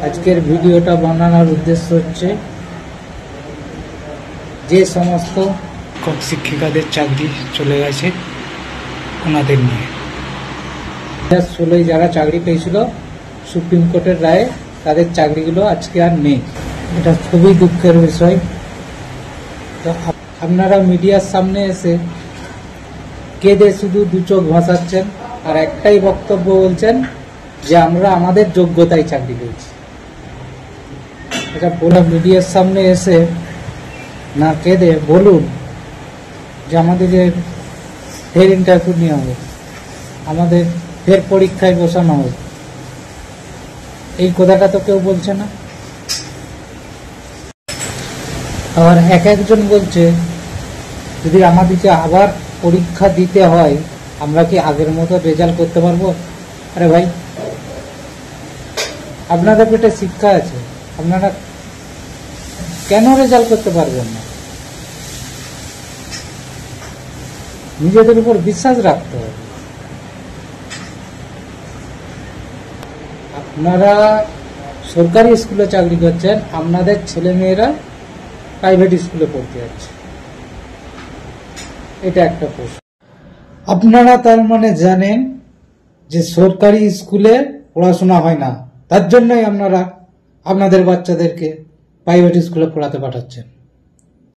আজকের ভিডিওটা বানানোর উদ্দেশ্য হচ্ছে যে সমস্ত শিক্ষিকাদের চাকরি চলে গেছে ওনাদের নিয়ে। 2016 যারা চাকরি পেয়েছিল সুপ্রিম কোর্টের রায়ে তাদের চাকরিগুলো আজকে আর নেই। এটা খুবই দুঃখের বিষয়। তো আপনারা মিডিয়ার সামনে এসে কেঁদে শুধু দু চোখ ভাসাচ্ছেন আর একটাই বক্তব্য বলছেন যে আমরা আমাদের যোগ্যতায় চাকরি পেয়েছি। এটা পুরো মিডিয়ার সামনে এসে না কেঁদে বলুন যে আমাদের যে ফের ইন্টারভিউ নেওয়া হবে, আমাদের ফের পরীক্ষায় বসানো হবে। এই কথাটা তো কেউ বলছে না। আবার একজন বলছে যদি আমাদেরকে আবার পরীক্ষা দিতে হয় আমরা কি আগের মতো রেজাল্ট করতে পারবো? আরে ভাই, আপনাদের পেটে শিক্ষা আছে, আপনারা কেন রেজাল্ট করতে পারবেন না? নিজেদের উপর বিশ্বাস রাখতে হবে। আপনারা সরকারি স্কুলে চাকরি করছেন, আপনাদের ছেলে মেয়েরা প্রাইভেট স্কুলে পড়তে যাচ্ছে, এটা একটা প্রশ্ন। আপনারা তার মানে জানেন যে সরকারি স্কুলে পড়াশোনা হয় না, তার জন্যই আপনারা আপনাদের বাচ্চাদেরকে প্রাইভেট স্কুলে পড়াতে পাঠাচ্ছেন।